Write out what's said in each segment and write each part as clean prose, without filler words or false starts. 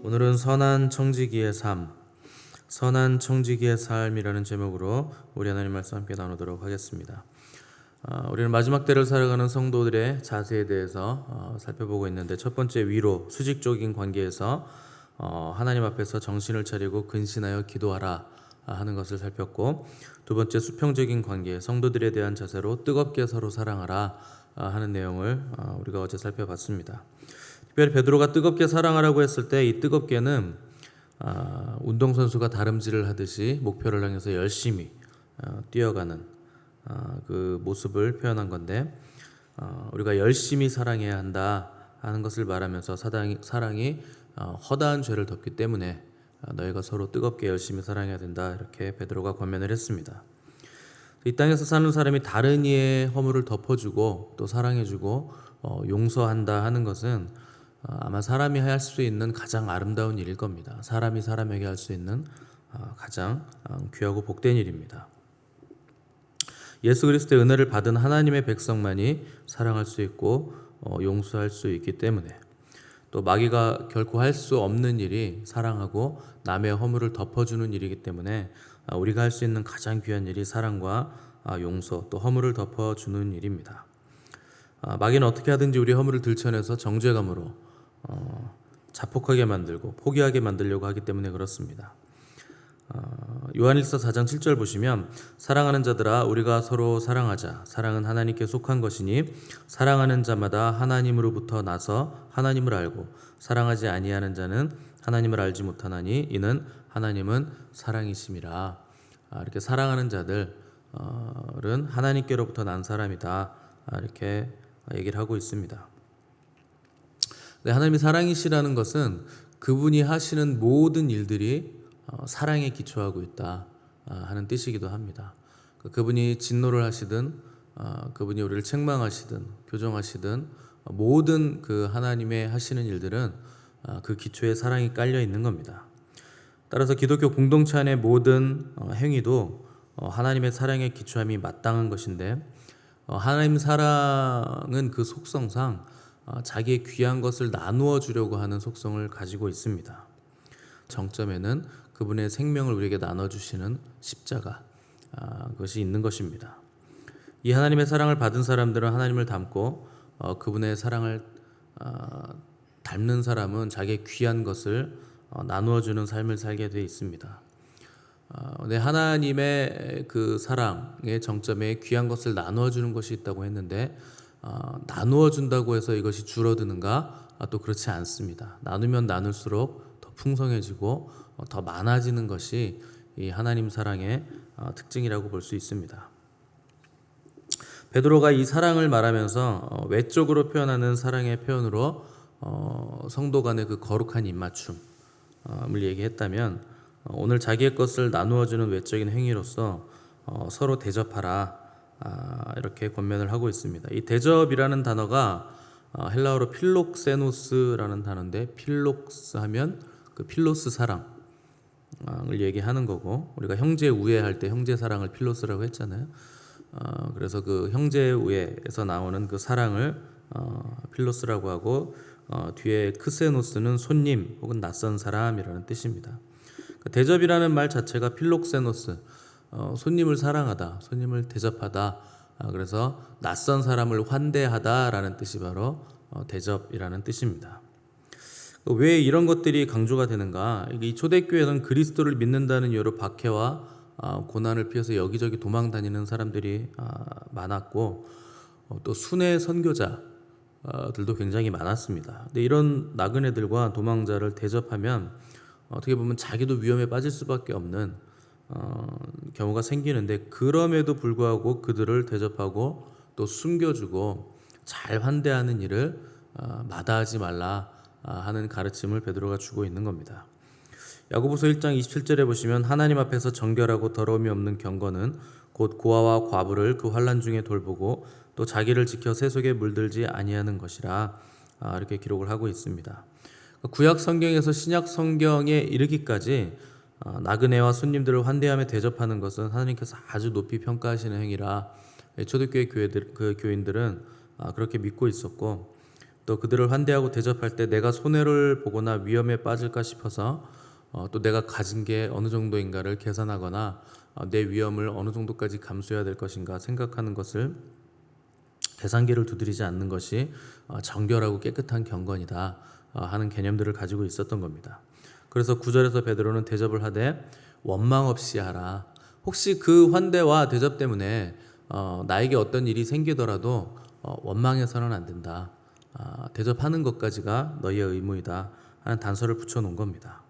오늘은 선한 청지기의 삶, 선한 청지기의 삶이라는 제목으로 우리 하나님 말씀 함께 나누도록 하겠습니다. 우리는 마지막 때를 살아가는 성도들의 자세에 대해서 살펴보고 있는데, 첫 번째 위로, 수직적인 관계에서 하나님 앞에서 정신을 차리고 근신하여 기도하라 하는 것을 살폈고, 두 번째 수평적인 관계, 성도들에 대한 자세로 뜨겁게 서로 사랑하라 하는 내용을 우리가 어제 살펴봤습니다. 특별히 베드로가 뜨겁게 사랑하라고 했을 때 이 뜨겁게는 운동선수가 다름질을 하듯이 목표를 향해서 열심히 뛰어가는 그 모습을 표현한 건데, 우리가 열심히 사랑해야 한다 하는 것을 말하면서 사랑이 허다한 죄를 덮기 때문에 너희가 서로 뜨겁게 열심히 사랑해야 된다, 이렇게 베드로가 권면을 했습니다. 이 땅에서 사는 사람이 다른 이의 허물을 덮어주고 또 사랑해주고 용서한다 하는 것은 아마 사람이 할 수 있는 가장 아름다운 일일 겁니다. 사람이 사람에게 할 수 있는 가장 귀하고 복된 일입니다. 예수 그리스도의 은혜를 받은 하나님의 백성만이 사랑할 수 있고 용서할 수 있기 때문에, 또 마귀가 결코 할 수 없는 일이 사랑하고 남의 허물을 덮어주는 일이기 때문에 우리가 할 수 있는 가장 귀한 일이 사랑과 용서, 또 허물을 덮어주는 일입니다. 마귀는 어떻게 하든지 우리 허물을 들춰내서 정죄감으로 자폭하게 만들고 포기하게 만들려고 하기 때문에 그렇습니다. 요한일서 4장 7절 보시면, 사랑하는 자들아 우리가 서로 사랑하자. 사랑은 하나님께 속한 것이니 사랑하는 자마다 하나님으로부터 나서 하나님을 알고 사랑하지 아니하는 자는 하나님을 알지 못하나니 이는 하나님은 사랑이심이라. 이렇게 사랑하는 자들은 하나님께로부터 난 사람이다, 이렇게 얘기를 하고 있습니다. 하나님이 사랑이시라는 것은 그분이 하시는 모든 일들이 사랑에 기초하고 있다 하는 뜻이기도 합니다. 그분이 진노를 하시든 그분이 우리를 책망하시든 교정하시든 모든 그 하나님의 하시는 일들은 그 기초에 사랑이 깔려 있는 겁니다. 따라서 기독교 공동체 안의 모든 행위도 하나님의 사랑에 기초함이 마땅한 것인데, 하나님 사랑은 그 속성상 자기의 귀한 것을 나누어 주려고 하는 속성을 가지고 있습니다. 정점에는 그분의 생명을 우리에게 나눠주시는 십자가, 그것이 있는 것입니다. 이 하나님의 사랑을 받은 사람들은 하나님을 닮고 그분의 사랑을 닮는 사람은 자기의 귀한 것을 나누어 주는 삶을 살게 되어 있습니다. 하나님의 그 사랑의 정점에 귀한 것을 나누어 주는 것이 있다고 했는데, 나누어 준다고 해서 이것이 줄어드는가? 또 그렇지 않습니다. 나누면 나눌수록 더 풍성해지고 더 많아지는 것이 이 하나님 사랑의 특징이라고 볼 수 있습니다. 베드로가 이 사랑을 말하면서 외적으로 표현하는 사랑의 표현으로 성도 간의 그 거룩한 입맞춤을 얘기했다면, 오늘 자기의 것을 나누어 주는 외적인 행위로서 서로 대접하라, 이렇게 권면을 하고 있습니다. 이 대접이라는 단어가 헬라어로 필록세노스라는 단어인데, 필록스 하면 그 필로스 사랑을 얘기하는 거고, 우리가 형제 우애할 때 형제 사랑을 필로스라고 했잖아요. 그래서 그 형제 우애에서 나오는 그 사랑을 필로스라고 하고, 뒤에 크세노스는 손님 혹은 낯선 사람이라는 뜻입니다. 대접이라는 말 자체가 필록세노스, 손님을 사랑하다, 손님을 대접하다, 그래서 낯선 사람을 환대하다라는 뜻이 바로 대접이라는 뜻입니다. 왜 이런 것들이 강조가 되는가? 이 초대교회는 그리스도를 믿는다는 이유로 박해와 고난을 피해서 여기저기 도망 다니는 사람들이 많았고, 또 순회 선교자들도 굉장히 많았습니다. 근데 이런 나그네들과 도망자를 대접하면 어떻게 보면 자기도 위험에 빠질 수밖에 없는 경우가 생기는데, 그럼에도 불구하고 그들을 대접하고 또 숨겨주고 잘 환대하는 일을 마다하지 말라 하는 가르침을 베드로가 주고 있는 겁니다. 야고보서 1장 27절에 보시면, 하나님 앞에서 정결하고 더러움이 없는 경건은 곧 고아와 과부를 그 환난 중에 돌보고 또 자기를 지켜 세속에 물들지 아니하는 것이라, 이렇게 기록을 하고 있습니다. 구약 성경에서 신약 성경에 이르기까지 나그네와 손님들을 환대하며 대접하는 것은 하나님께서 아주 높이 평가하시는 행위라 초대교회 교인들은 그렇게 믿고 있었고, 또 그들을 환대하고 대접할 때 내가 손해를 보거나 위험에 빠질까 싶어서 또 내가 가진 게 어느 정도인가를 계산하거나 내 위험을 어느 정도까지 감수해야 될 것인가 생각하는 것을 계산기를 두드리지 않는 것이 정결하고 깨끗한 경건이다 하는 개념들을 가지고 있었던 겁니다. 그래서 9절에서 베드로는 대접을 하되 원망 없이 하라. 혹시 그 환대와 대접 때문에 나에게 어떤 일이 생기더라도 원망해서는 안 된다. 대접하는 것까지가 너희의 의무이다 하는 단서를 붙여놓은 겁니다.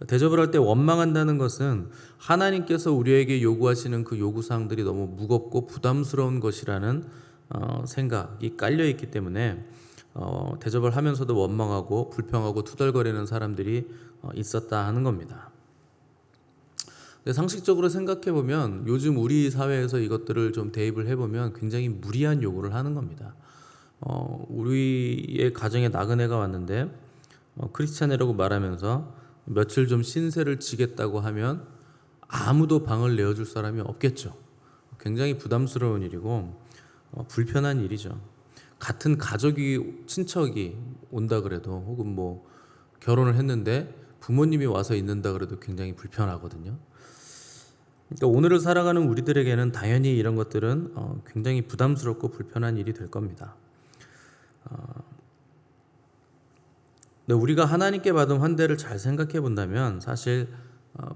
대접을 할 때 원망한다는 것은 하나님께서 우리에게 요구하시는 그 요구사항들이 너무 무겁고 부담스러운 것이라는 생각이 깔려있기 때문에 대접을 하면서도 원망하고 불평하고 투덜거리는 사람들이 있었다 하는 겁니다. 근데 상식적으로 생각해보면 요즘 우리 사회에서 이것들을 좀 대입을 해보면 굉장히 무리한 요구를 하는 겁니다. 우리의 가정에 나그네가 왔는데 크리스찬이라고 말하면서 며칠 좀 신세를 지겠다고 하면 아무도 방을 내어줄 사람이 없겠죠. 굉장히 부담스러운 일이고 불편한 일이죠. 같은 가족이 친척이 온다 그래도 혹은 뭐 결혼을 했는데 부모님이 와서 있는다 그래도 굉장히 불편하거든요. 그러니까 오늘을 살아가는 우리들에게는 당연히 이런 것들은 굉장히 부담스럽고 불편한 일이 될 겁니다. 근데 우리가 하나님께 받은 환대를 잘 생각해 본다면 사실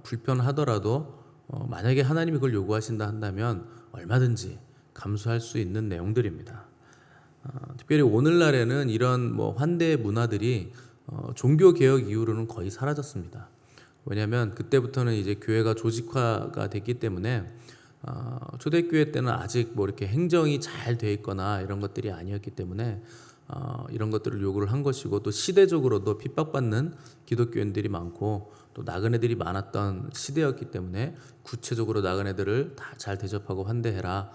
불편하더라도 만약에 하나님이 그걸 요구하신다 한다면 얼마든지 감수할 수 있는 내용들입니다. 특별히 오늘날에는 이런 뭐 환대 문화들이 종교 개혁 이후로는 거의 사라졌습니다. 왜냐하면 그때부터는 이제 교회가 조직화가 됐기 때문에 초대교회 때는 아직 뭐 이렇게 행정이 잘 돼 있거나 이런 것들이 아니었기 때문에 이런 것들을 요구를 한 것이고 또 시대적으로도 핍박받는 기독교인들이 많고 또 나그네들이 많았던 시대였기 때문에 구체적으로 나그네들을 다 잘 대접하고 환대해라,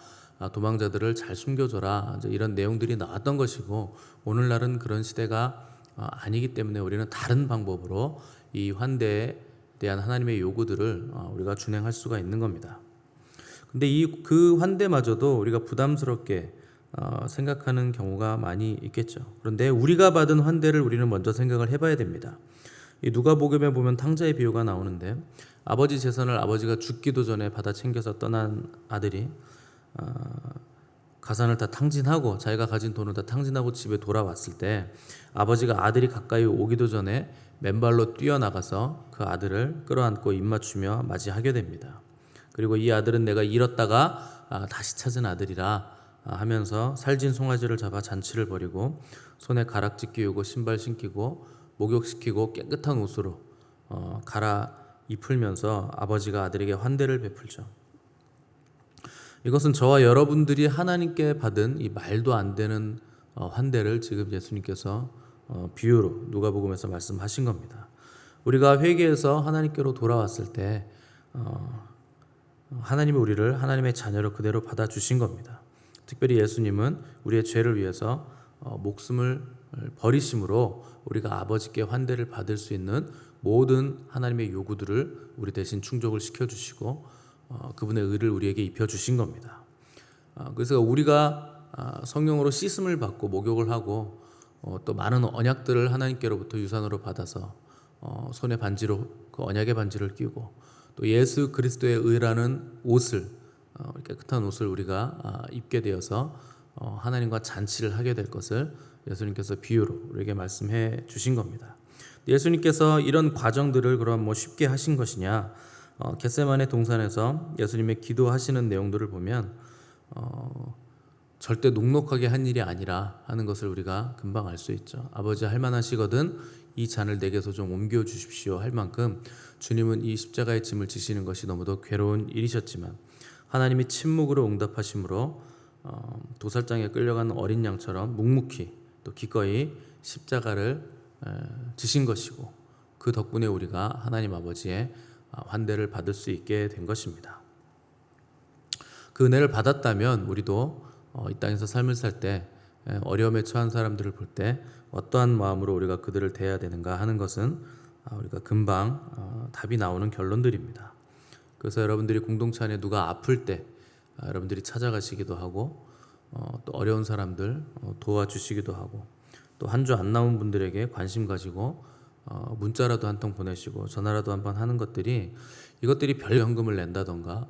도망자들을 잘 숨겨줘라, 이런 내용들이 나왔던 것이고 오늘날은 그런 시대가 아니기 때문에 우리는 다른 방법으로 이 환대에 대한 하나님의 요구들을 우리가 준행할 수가 있는 겁니다. 근데 그 환대마저도 우리가 부담스럽게 생각하는 경우가 많이 있겠죠. 그런데 우리가 받은 환대를 우리는 먼저 생각을 해봐야 됩니다. 이 누가복음에 보면 탕자의 비유가 나오는데 아버지 재산을 아버지가 죽기도 전에 받아 챙겨서 떠난 아들이 가산을 다 탕진하고 자기가 가진 돈을 다 탕진하고 집에 돌아왔을 때 아버지가 아들이 가까이 오기도 전에 맨발로 뛰어나가서 그 아들을 끌어안고 입맞추며 맞이하게 됩니다. 그리고 이 아들은 내가 잃었다가 다시 찾은 아들이라 하면서 살진 송아지를 잡아 잔치를 벌이고 손에 가락지 끼우고 신발 신기고 목욕시키고 깨끗한 옷으로 갈아 입히면서 아버지가 아들에게 환대를 베풀죠. 이것은 저와 여러분들이 하나님께 받은 이 말도 안 되는 환대를 지금 예수님께서 비유로 누가복음에서 말씀하신 겁니다. 우리가 회개해서 하나님께로 돌아왔을 때 하나님이 우리를 하나님의 자녀로 그대로 받아주신 겁니다. 특별히 예수님은 우리의 죄를 위해서 목숨을 버리심으로 우리가 아버지께 환대를 받을 수 있는 모든 하나님의 요구들을 우리 대신 충족을 시켜주시고 그분의 의를 우리에게 입혀주신 겁니다. 그래서 우리가 성령으로 씻음을 받고 목욕을 하고 또 많은 언약들을 하나님께로부터 유산으로 받아서 손에 반지로 그 언약의 반지를 끼고 또 예수 그리스도의 의라는 옷을 깨끗한 옷을 우리가 입게 되어서 하나님과 잔치를 하게 될 것을 예수님께서 비유로 우리에게 말씀해 주신 겁니다. 예수님께서 이런 과정들을 그럼 뭐 쉽게 하신 것이냐? 겟세마네 동산에서 예수님의 기도하시는 내용들을 보면 절대 녹록하게 한 일이 아니라 하는 것을 우리가 금방 알 수 있죠. 아버지 할만하시거든 이 잔을 내게서 좀 옮겨 주십시오 할 만큼 주님은 이 십자가의 짐을 지시는 것이 너무도 괴로운 일이셨지만 하나님이 침묵으로 응답하심으로 도살장에 끌려간 어린 양처럼 묵묵히 또 기꺼이 십자가를 지신 것이고 그 덕분에 우리가 하나님 아버지의 환대를 받을 수 있게 된 것입니다. 그 은혜를 받았다면 우리도 이 땅에서 삶을 살 때 어려움에 처한 사람들을 볼 때 어떠한 마음으로 우리가 그들을 대해야 되는가 하는 것은 우리가 금방 답이 나오는 결론들입니다. 그래서 여러분들이 공동체 안에 누가 아플 때 여러분들이 찾아가시기도 하고 또 어려운 사람들 도와주시기도 하고 또 한 주 안 나온 분들에게 관심 가지고 문자라도 한 통 보내시고 전화라도 한번 하는 것들이, 이것들이 별 현금을 낸다던가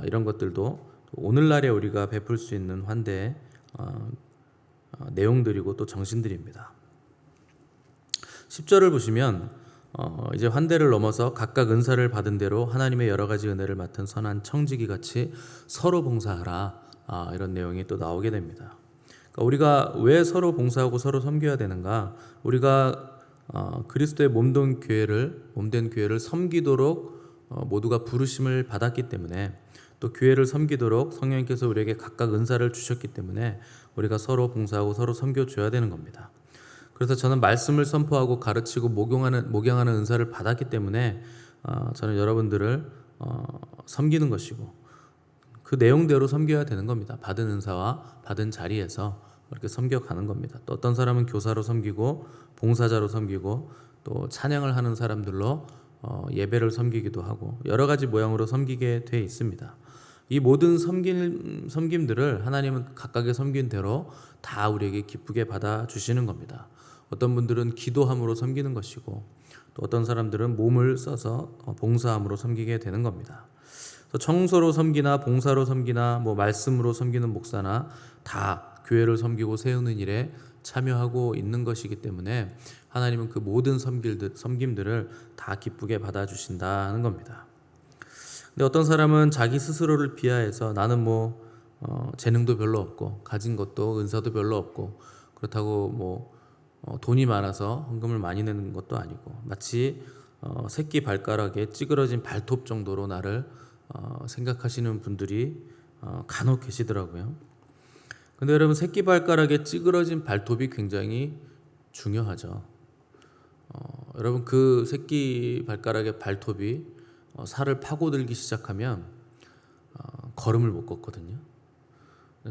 이런 것들도 오늘날에 우리가 베풀 수 있는 환대의 내용들이고 또 정신들입니다. 10절을 보시면 이제 환대를 넘어서 각각 은사를 받은 대로 하나님의 여러 가지 은혜를 맡은 선한 청지기 같이 서로 봉사하라, 이런 내용이 또 나오게 됩니다. 그러니까 우리가 왜 서로 봉사하고 서로 섬겨야 되는가? 우리가 그리스도의 몸된 교회를 섬기도록 모두가 부르심을 받았기 때문에, 또 교회를 섬기도록 성령님께서 우리에게 각각 은사를 주셨기 때문에 우리가 서로 봉사하고 서로 섬겨줘야 되는 겁니다. 그래서 저는 말씀을 선포하고 가르치고 목양하는 은사를 받았기 때문에 저는 여러분들을 섬기는 것이고 그 내용대로 섬겨야 되는 겁니다. 받은 은사와 받은 자리에서 그렇게 섬겨가는 겁니다. 또 어떤 사람은 교사로 섬기고 봉사자로 섬기고 또 찬양을 하는 사람들로 예배를 섬기기도 하고 여러 가지 모양으로 섬기게 돼 있습니다. 이 모든 섬김들을 하나님은 각각의 섬긴 대로 다 우리에게 기쁘게 받아주시는 겁니다. 어떤 분들은 기도함으로 섬기는 것이고 또 어떤 사람들은 몸을 써서 봉사함으로 섬기게 되는 겁니다. 청소로 섬기나 봉사로 섬기나 말씀으로 섬기는 목사나 다 교회를 섬기고 세우는 일에 참여하고 있는 것이기 때문에 하나님은 그 모든 섬김들을 다 기쁘게 받아주신다는 겁니다. 근데 어떤 사람은 자기 스스로를 비하해서 나는 재능도 별로 없고 가진 것도 은사도 별로 없고 그렇다고 돈이 많아서 헌금을 많이 내는 것도 아니고 마치 새끼 발가락에 찌그러진 발톱 정도로 나를 생각하시는 분들이 간혹 계시더라고요. 근데 여러분, 새끼 발가락에 찌그러진 발톱이 굉장히 중요하죠. 여러분, 그 새끼 발가락의 발톱이 살을 파고들기 시작하면 걸음을 못 걷거든요.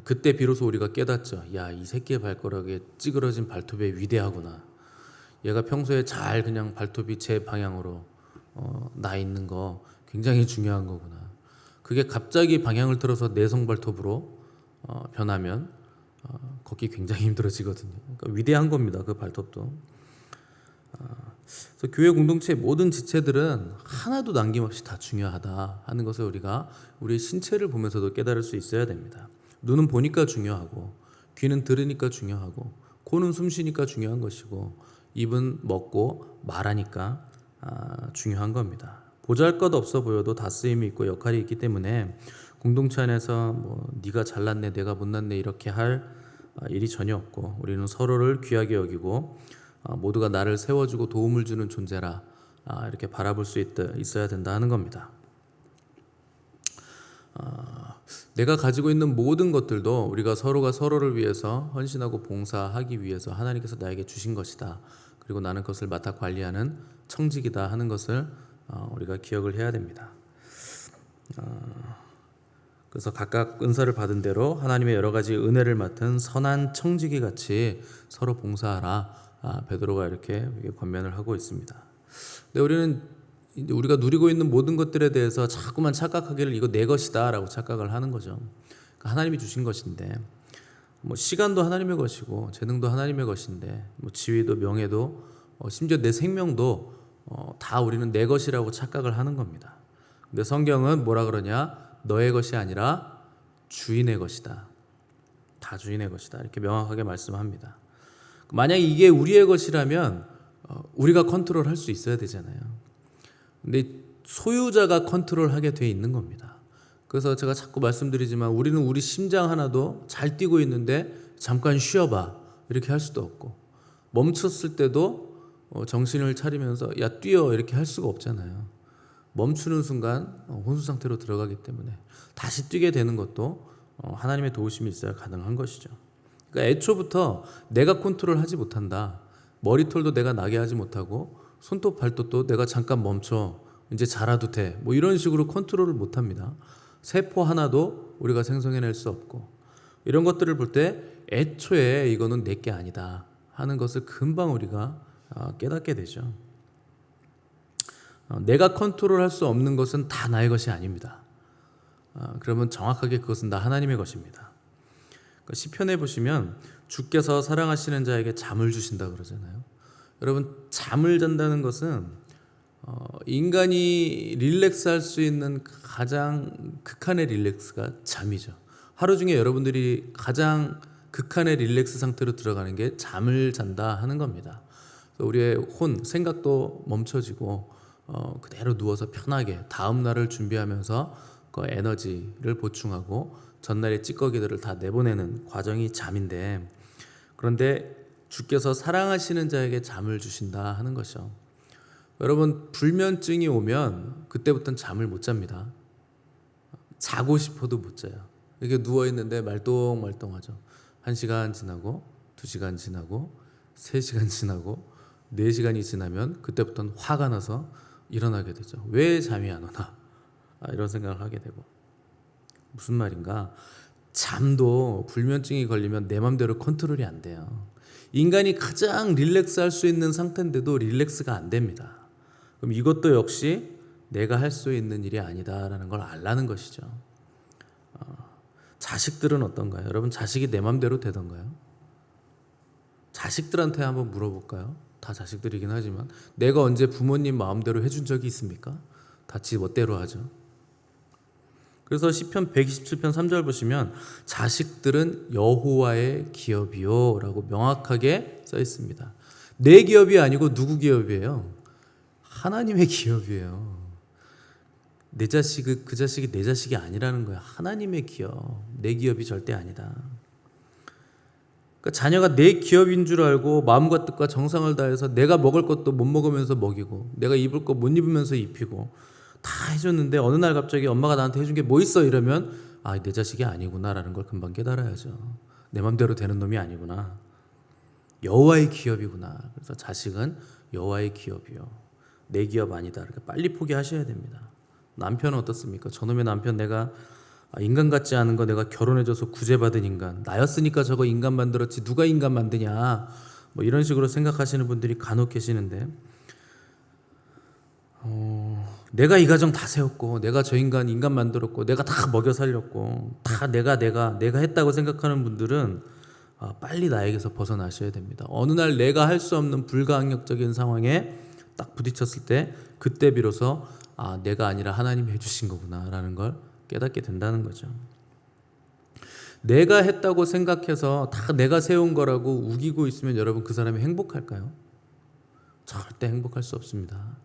그때 비로소 우리가 깨닫죠. 야, 이 새끼의 발가락에 찌그러진 발톱이 위대하구나. 얘가 평소에 잘 그냥 발톱이 제 방향으로 나 있는 거 굉장히 중요한 거구나. 그게 갑자기 방향을 틀어서 내성 발톱으로 변하면 걷기 굉장히 힘들어지거든요. 그러니까 위대한 겁니다. 그 발톱도. 그래서 교회 공동체의 모든 지체들은 하나도 남김없이 다 중요하다 하는 것을 우리가 우리의 신체를 보면서도 깨달을 수 있어야 됩니다. 눈은 보니까 중요하고 귀는 들으니까 중요하고 코는 숨쉬니까 중요한 것이고 입은 먹고 말하니까 중요한 겁니다. 보잘것없어 보여도 다 쓰임이 있고 역할이 있기 때문에 공동체 안에서 네가 잘났네 내가 못났네 이렇게 할 일이 전혀 없고 우리는 서로를 귀하게 여기고 모두가 나를 세워주고 도움을 주는 존재라 이렇게 바라볼 수 있어야 된다 하는 겁니다. 내가 가지고 있는 모든 것들도 우리가 서로가 서로를 위해서 헌신하고 봉사하기 위해서 하나님께서 나에게 주신 것이다. 그리고 나는 그것을 맡아 관리하는 청직이다 하는 것을 우리가 기억을 해야 됩니다. 그래서 각각 은사를 받은 대로 하나님의 여러 가지 은혜를 맡은 선한 청지기 같이 서로 봉사하라. 베드로가 이렇게 권면을 하고 있습니다. 근데 우리는 우리가 누리고 있는 모든 것들에 대해서 자꾸만 착각하기를 이거 내 것이다라고 착각을 하는 거죠. 그러니까 하나님이 주신 것인데 시간도 하나님의 것이고 재능도 하나님의 것인데 지위도 명예도 심지어 내 생명도 다 우리는 내 것이라고 착각을 하는 겁니다. 근데 성경은 뭐라 그러냐? 너의 것이 아니라 주인의 것이다. 다 주인의 것이다. 이렇게 명확하게 말씀합니다. 만약 이게 우리의 것이라면 우리가 컨트롤할 수 있어야 되잖아요. 근데 소유자가 컨트롤하게 돼 있는 겁니다. 그래서 제가 자꾸 말씀드리지만 우리는 우리 심장 하나도 잘 뛰고 있는데 잠깐 쉬어봐 이렇게 할 수도 없고 멈췄을 때도 정신을 차리면서 야 뛰어 이렇게 할 수가 없잖아요. 멈추는 순간 혼수 상태로 들어가기 때문에 다시 뛰게 되는 것도 하나님의 도우심이 있어야 가능한 것이죠. 그러니까 애초부터 내가 컨트롤하지 못한다. 머리털도 내가 나게 하지 못하고 손톱 발톱도 내가 잠깐 멈춰 이제 자라도 돼 이런 식으로 컨트롤을 못합니다. 세포 하나도 우리가 생성해낼 수 없고 이런 것들을 볼 때 애초에 이거는 내게 아니다 하는 것을 금방 우리가 깨닫게 되죠. 내가 컨트롤할 수 없는 것은 다 나의 것이 아닙니다. 그러면 정확하게 그것은 다 하나님의 것입니다. 시편에 보시면 주께서 사랑하시는 자에게 잠을 주신다 그러잖아요. 여러분, 잠을 잔다는 것은 인간이 릴렉스할 수 있는 가장 극한의 릴렉스가 잠이죠. 하루 중에 여러분들이 가장 극한의 릴렉스 상태로 들어가는 게 잠을 잔다 하는 겁니다. 우리의 생각도 멈춰지고 그대로 누워서 편하게 다음 날을 준비하면서 그 에너지를 보충하고 전날의 찌꺼기들을 다 내보내는 과정이 잠인데, 그런데 주께서 사랑하시는 자에게 잠을 주신다 하는 것이죠. 여러분, 불면증이 오면 그때부터는 잠을 못 잡니다. 자고 싶어도 못 자요. 이렇게 누워있는데 말똥말똥하죠. 1시간 지나고 2시간 지나고 3시간 지나고 4시간이 지나면 그때부터는 화가 나서 일어나게 되죠. 왜 잠이 안 오나? 이런 생각을 하게 되고. 무슨 말인가? 잠도 불면증이 걸리면 내 맘대로 컨트롤이 안 돼요. 인간이 가장 릴렉스 할 수 있는 상태인데도 릴렉스가 안 됩니다. 그럼 이것도 역시 내가 할 수 있는 일이 아니다라는 걸 알라는 것이죠. 자식들은 어떤가요? 여러분, 자식이 내 맘대로 되던가요? 자식들한테 한번 물어볼까요? 다 자식들이긴 하지만 내가 언제 부모님 마음대로 해준 적이 있습니까? 다 지 멋대로 하죠. 그래서 시편 127편 3절 보시면 자식들은 여호와의 기업이요 라고 명확하게 써 있습니다. 내 기업이 아니고 누구 기업이에요? 하나님의 기업이에요. 내 자식, 그 자식이 내 자식이 아니라는 거야. 하나님의 기업, 내 기업이 절대 아니다. 그러니까 자녀가 내 기업인 줄 알고 마음과 뜻과 정성을 다해서 내가 먹을 것도 못 먹으면서 먹이고 내가 입을 거 못 입으면서 입히고 다 해줬는데 어느 날 갑자기 엄마가 나한테 해준 게 뭐 있어? 이러면 내 자식이 아니구나라는 걸 금방 깨달아야죠. 내 맘대로 되는 놈이 아니구나. 여호와의 기업이구나. 그래서 자식은 여호와의 기업이요. 내 기업 아니다. 그러니까 빨리 포기하셔야 됩니다. 남편은 어떻습니까? 저놈의 남편 내가 인간 같지 않은 거 내가 결혼해줘서 구제받은 인간, 나였으니까 저거 인간 만들었지 누가 인간 만드냐, 뭐 이런 식으로 생각하시는 분들이 간혹 계시는데, 내가 이 가정 다 세웠고 내가 저 인간 만들었고 내가 다 먹여 살렸고 다 내가 했다고 생각하는 분들은 빨리 나에게서 벗어나셔야 됩니다. 어느 날 내가 할 수 없는 불가항력적인 상황에 딱 부딪혔을 때 그때 비로소 내가 아니라 하나님이 해주신 거구나라는 걸 깨닫게 된다는 거죠. 내가 했다고 생각해서 다 내가 세운 거라고 우기고 있으면 여러분, 그 사람이 행복할까요? 절대 행복할 수 없습니다.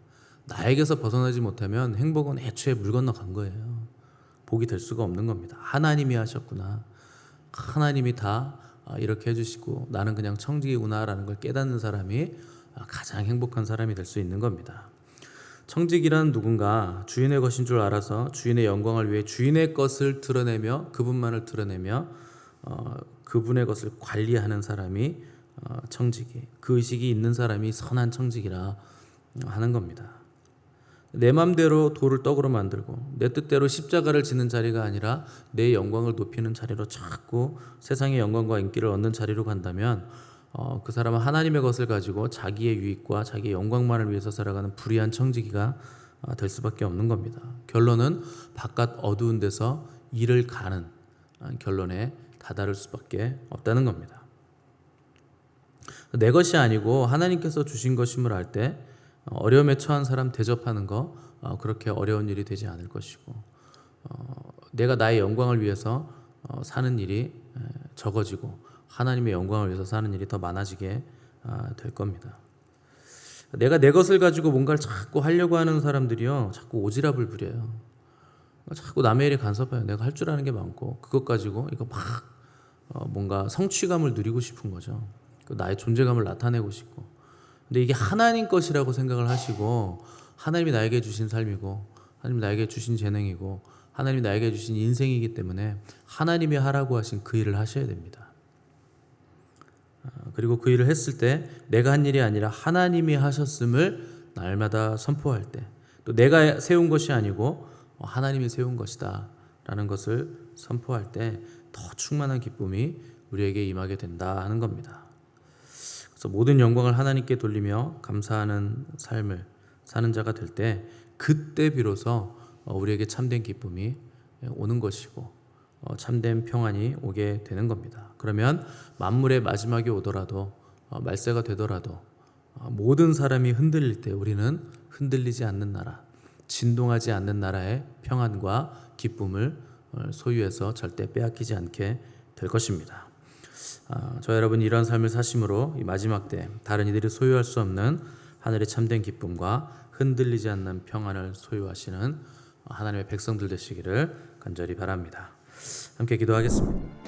나에게서 벗어나지 못하면 행복은 애초에 물 건너간 거예요. 복이 될 수가 없는 겁니다. 하나님이 하셨구나, 하나님이 다 이렇게 해주시고 나는 그냥 청직이구나라는 걸 깨닫는 사람이 가장 행복한 사람이 될 수 있는 겁니다. 청직이란 누군가 주인의 것인 줄 알아서 주인의 영광을 위해 주인의 것을 드러내며 그분만을 드러내며 그분의 것을 관리하는 사람이 청직이, 그 의식이 있는 사람이 선한 청직이라 하는 겁니다. 내 맘대로 돌을 떡으로 만들고 내 뜻대로 십자가를 지는 자리가 아니라 내 영광을 높이는 자리로 자꾸 세상의 영광과 인기를 얻는 자리로 간다면 그 사람은 하나님의 것을 가지고 자기의 유익과 자기의 영광만을 위해서 살아가는 불의한 청지기가 될 수밖에 없는 겁니다. 결론은 바깥 어두운 데서 일을 가는 결론에 다다를 수밖에 없다는 겁니다. 내 것이 아니고 하나님께서 주신 것임을 알 때 어려움에 처한 사람 대접하는 거 그렇게 어려운 일이 되지 않을 것이고, 내가 나의 영광을 위해서 사는 일이 적어지고 하나님의 영광을 위해서 사는 일이 더 많아지게 될 겁니다. 내가 내 것을 가지고 뭔가를 자꾸 하려고 하는 사람들이요, 자꾸 오지랖을 부려요. 자꾸 남의 일에 간섭해요. 내가 할 줄 아는 게 많고 그것 가지고 이거 막 뭔가 성취감을 누리고 싶은 거죠. 나의 존재감을 나타내고 싶고. 근데 이게 하나님 것이라고 생각을 하시고, 하나님이 나에게 주신 삶이고 하나님이 나에게 주신 재능이고 하나님이 나에게 주신 인생이기 때문에 하나님이 하라고 하신 그 일을 하셔야 됩니다. 그리고 그 일을 했을 때 내가 한 일이 아니라 하나님이 하셨음을 날마다 선포할 때, 또 내가 세운 것이 아니고 하나님이 세운 것이다 라는 것을 선포할 때 더 충만한 기쁨이 우리에게 임하게 된다 하는 겁니다. 그래서 모든 영광을 하나님께 돌리며 감사하는 삶을 사는 자가 될 때, 그때 비로소 우리에게 참된 기쁨이 오는 것이고 참된 평안이 오게 되는 겁니다. 그러면 만물의 마지막이 오더라도 말세가 되더라도 모든 사람이 흔들릴 때 우리는 흔들리지 않는 나라, 진동하지 않는 나라의 평안과 기쁨을 소유해서 절대 빼앗기지 않게 될 것입니다. 저 여러분 이런 삶을 사심으로 이 마지막 때 다른 이들이 소유할 수 없는 하늘의 참된 기쁨과 흔들리지 않는 평안을 소유하시는 하나님의 백성들 되시기를 간절히 바랍니다. 함께 기도하겠습니다.